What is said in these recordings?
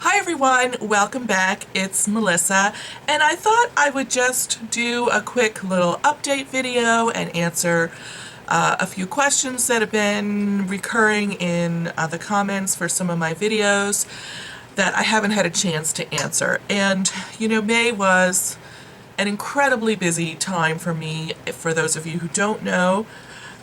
Hi everyone, welcome back. It's Melissa, and I thought I would just do a quick little update video and answer a few questions that have been recurring in the comments for some of my videos that I haven't had a chance to answer. And you know, May was an incredibly busy time for me. For those of you who don't know,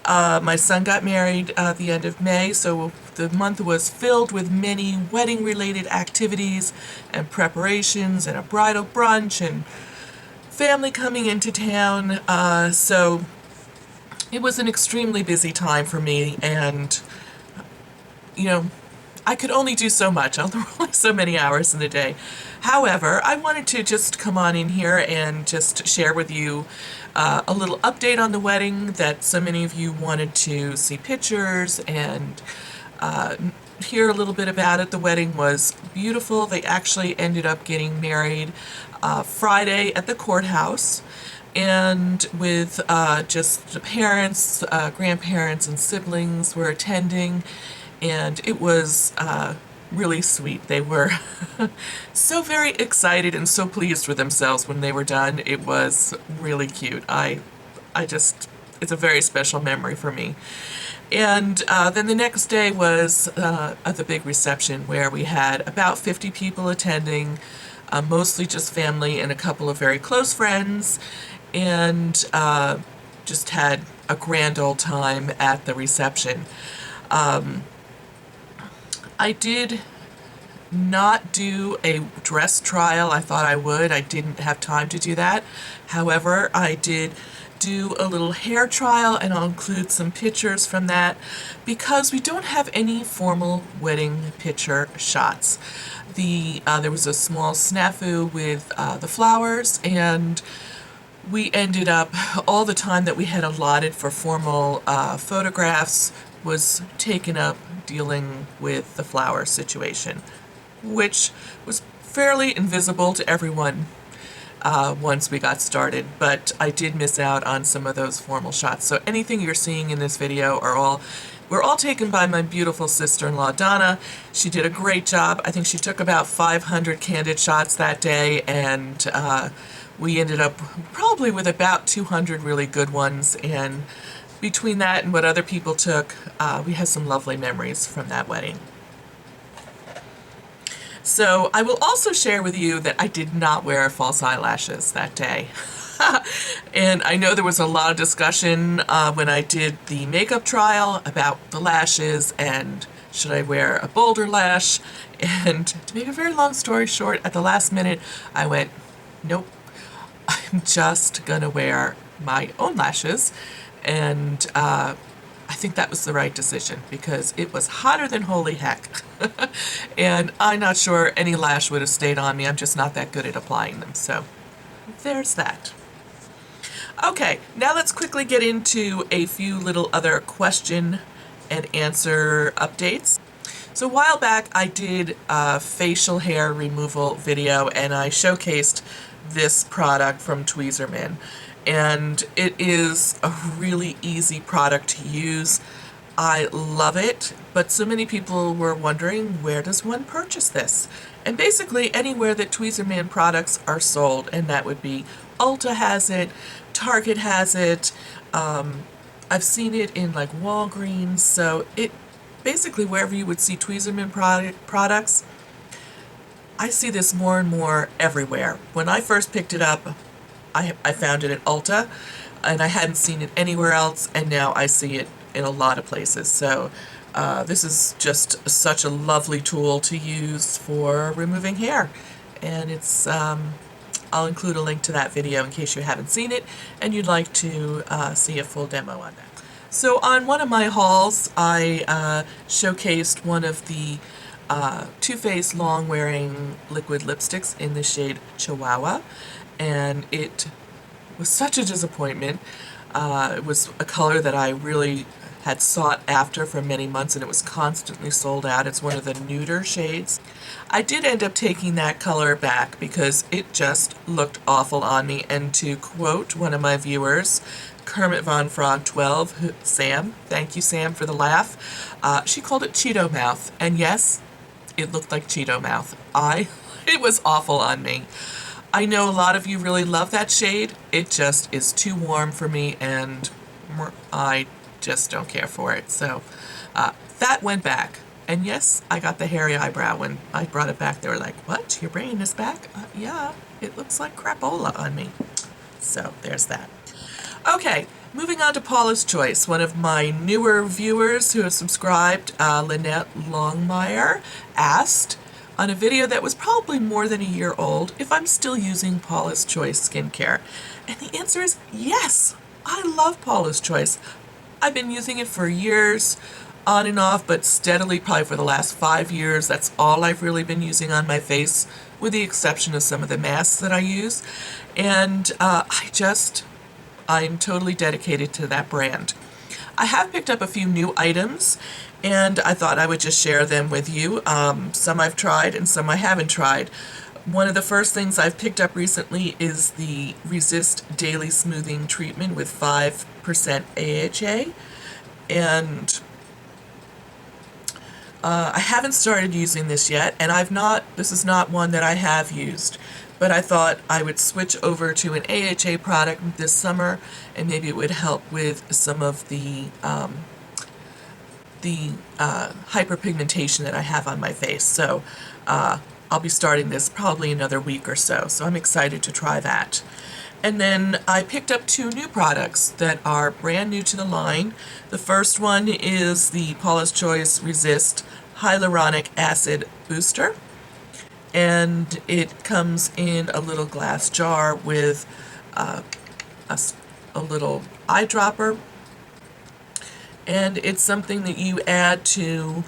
my son got married at the end of May, so the month was filled with many wedding-related activities and preparations and a bridal brunch and family coming into town. So it was an extremely busy time for me, and you know, I could only do so much. There were only so many hours in the day. However, I wanted to just come on in here and just share with you a little update on the wedding that so many of you wanted to see pictures and hear a little bit about it. The wedding was beautiful. They actually ended up getting married Friday at the courthouse, and with just the parents, grandparents, and siblings were attending, and it was really sweet. They were so very excited and so pleased with themselves when they were done. It was really cute. It's a very special memory for me. And then the next day was the big reception, where we had about 50 people attending, mostly just family and a couple of very close friends, and just had a grand old time at the reception. I did not do a dress trial. I thought I would. I didn't have time to do that. However, I did do a little hair trial, and I'll include some pictures from that because we don't have any formal wedding picture shots. There was a small snafu with the flowers, and we ended up, all the time that we had allotted for formal photographs was taken up dealing with the flower situation, which was fairly invisible to everyone once we got started, but I did miss out on some of those formal shots. So anything you're seeing in this video were all taken by my beautiful sister-in-law, Donna. She did a great job. I think she took about 500 candid shots that day, and we ended up probably with about 200 really good ones, and between that and what other people took, we had some lovely memories from that wedding. So I will also share with you that I did not wear false eyelashes that day. And I know there was a lot of discussion when I did the makeup trial about the lashes and should I wear a bolder lash. And to make a very long story short, at the last minute I went, nope, I'm just gonna wear my own lashes. And I think that was the right decision because it was hotter than holy heck. And I'm not sure any lash would have stayed on me. I'm just not that good at applying them. So there's that. Okay, now let's quickly get into a few little other question and answer updates. So a while back I did a facial hair removal video, and I showcased this product from Tweezerman. And it is a really easy product to use. I love it, but so many people were wondering, where does one purchase this? And basically anywhere that Tweezerman products are sold, and that would be Ulta has it, Target has it, I've seen it in like Walgreens, so it basically wherever you would see Tweezerman products, I see this more and more everywhere. When I first picked it up, I found it at Ulta, and I hadn't seen it anywhere else, and now I see it in a lot of places. So this is just such a lovely tool to use for removing hair, and it's I'll include a link to that video in case you haven't seen it and you'd like to see a full demo on that. So on one of my hauls, I showcased one of the Too Faced long-wearing liquid lipsticks in the shade Chihuahua, and it was such a disappointment. It was a color that I really had sought after for many months, and it was constantly sold out. It's one of the nuder shades. I did end up taking that color back because it just looked awful on me, and to quote one of my viewers, Kermit Von Frog 12, Sam, thank you Sam for the laugh, she called it Cheeto Mouth, and yes, it looked like Cheeto mouth. It was awful on me. I know a lot of you really love that shade. It just is too warm for me, and I just don't care for it. So that went back. And yes, I got the hairy eyebrow when I brought it back. They were like, what? Your brain is back? Yeah, it looks like crapola on me. So there's that. Okay, moving on to Paula's Choice. One of my newer viewers who has subscribed, Lynette Longmire, asked on a video that was probably more than a year old if I'm still using Paula's Choice skincare. And the answer is yes. I love Paula's Choice. I've been using it for years, on and off, but steadily probably for the last 5 years. That's all I've really been using on my face, with the exception of some of the masks that I use. And I'm totally dedicated to that brand. I have picked up a few new items, and I thought I would just share them with you. Some I've tried and some I haven't tried. One of the first things I've picked up recently is the Resist Daily Smoothing Treatment with 5% AHA. And I haven't started using this yet, and this is not one that I have used, but I thought I would switch over to an AHA product this summer, and maybe it would help with some of the hyperpigmentation that I have on my face. So I'll be starting this probably another week or so, so I'm excited to try that. And then I picked up 2 new products that are brand new to the line. The first one is the Paula's Choice Resist Hyaluronic Acid Booster. And it comes in a little glass jar with a little eyedropper. And it's something that you add to,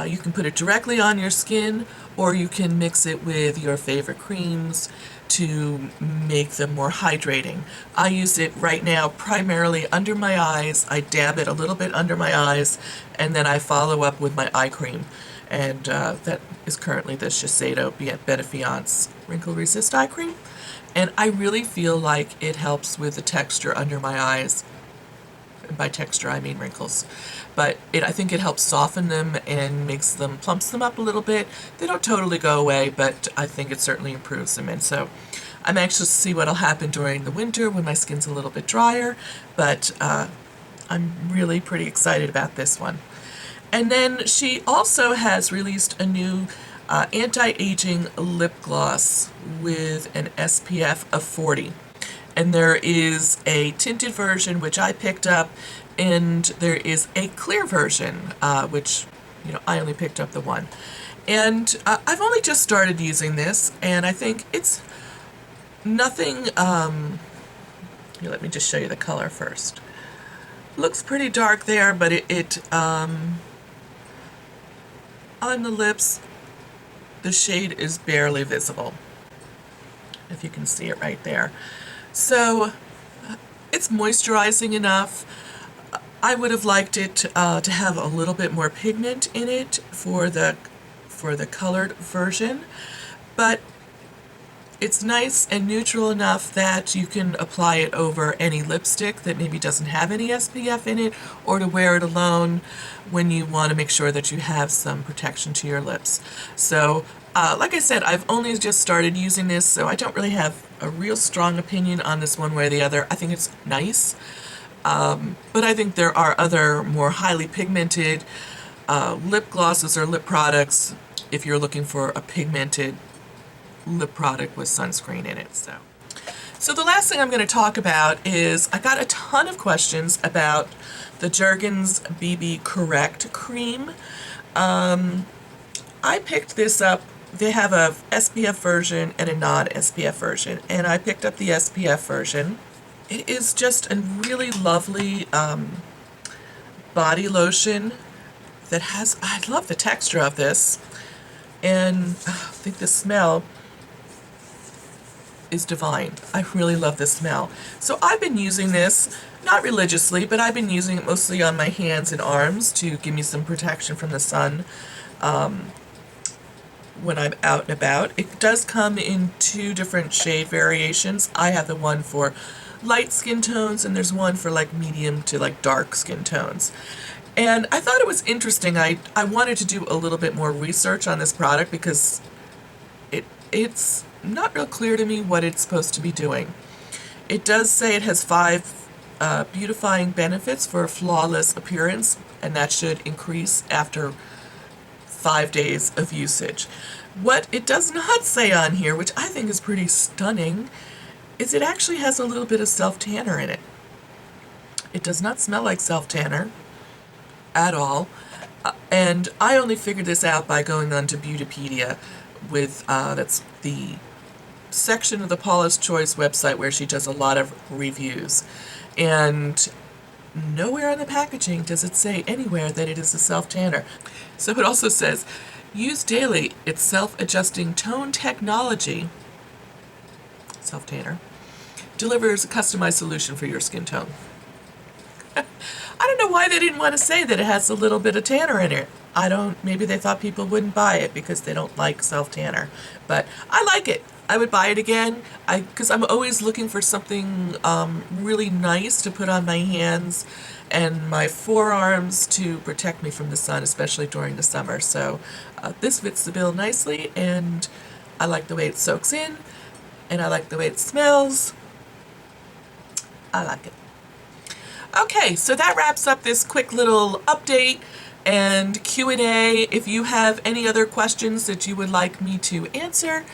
you can put it directly on your skin, or you can mix it with your favorite creams to make them more hydrating. I use it right now primarily under my eyes. I dab it a little bit under my eyes, and then I follow up with my eye cream. And that is currently the Shiseido Benefiance Wrinkle Resist Eye Cream. And I really feel like it helps with the texture under my eyes. And by texture, I mean wrinkles. But I think it helps soften them and plumps them up a little bit. They don't totally go away, but I think it certainly improves them. And so I'm anxious to see what'll happen during the winter when my skin's a little bit drier, but I'm really pretty excited about this one. And then she also has released a new anti-aging lip gloss with an SPF of 40. And there is a tinted version, which I picked up, and there is a clear version, which, I only picked up the one. And I've only just started using this, and I think it's nothing, here, let me just show you the color first. Looks pretty dark there, but on the lips, the shade is barely visible, if you can see it right there. So it's moisturizing enough. I would have liked it to have a little bit more pigment in it for the colored version, but it's nice and neutral enough that you can apply it over any lipstick that maybe doesn't have any SPF in it, or to wear it alone when you want to make sure that you have some protection to your lips. So like I said, I've only just started using this, so I don't really have a real strong opinion on this one way or the other. I think it's nice, but I think there are other more highly pigmented lip glosses or lip products if you're looking for a pigmented lip product with sunscreen in it. So the last thing I'm going to talk about is I got a ton of questions about the Jergens BB Correct cream. I picked this up. They have a SPF version and a non-SPF version, and I picked up the SPF version. It is just a really lovely body lotion that has, I love the texture of this, and I think the smell is divine. I really love the smell. So I've been using this, not religiously, but I've been using it mostly on my hands and arms to give me some protection from the sun when I'm out and about. It does come in 2 different shade variations. I have the one for light skin tones, and there's one for like medium to like dark skin tones. And I thought it was interesting. I wanted to do a little bit more research on this product because it's not real clear to me what it's supposed to be doing. It does say it has 5 beautifying benefits for a flawless appearance, and that should increase after 5 days of usage. What it does not say on here, which I think is pretty stunning, is it actually has a little bit of self-tanner in it. It does not smell like self-tanner at all, and I only figured this out by going on to Beautypedia with, that's the section of the Paula's Choice website where she does a lot of reviews, and nowhere on the packaging does it say anywhere that it is a self-tanner. So it also says, use daily, its self-adjusting tone technology, self-tanner, delivers a customized solution for your skin tone. I don't know why they didn't want to say that it has a little bit of tanner in it. Maybe they thought people wouldn't buy it because they don't like self-tanner. But I like it. I would buy it again, because I'm always looking for something really nice to put on my hands and my forearms to protect me from the sun, especially during the summer. So this fits the bill nicely, and I like the way it soaks in, and I like the way it smells. I like it. Okay, so that wraps up this quick little update and Q&A. If you have any other questions that you would like me to answer,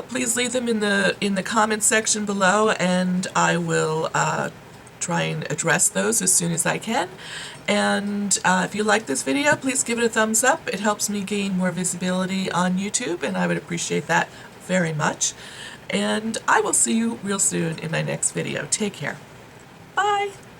please leave them in the comments section below, and I will try and address those as soon as I can. And if you like this video, please give it a thumbs up. It helps me gain more visibility on YouTube, and I would appreciate that very much. And I will see you real soon in my next video. Take care. Bye.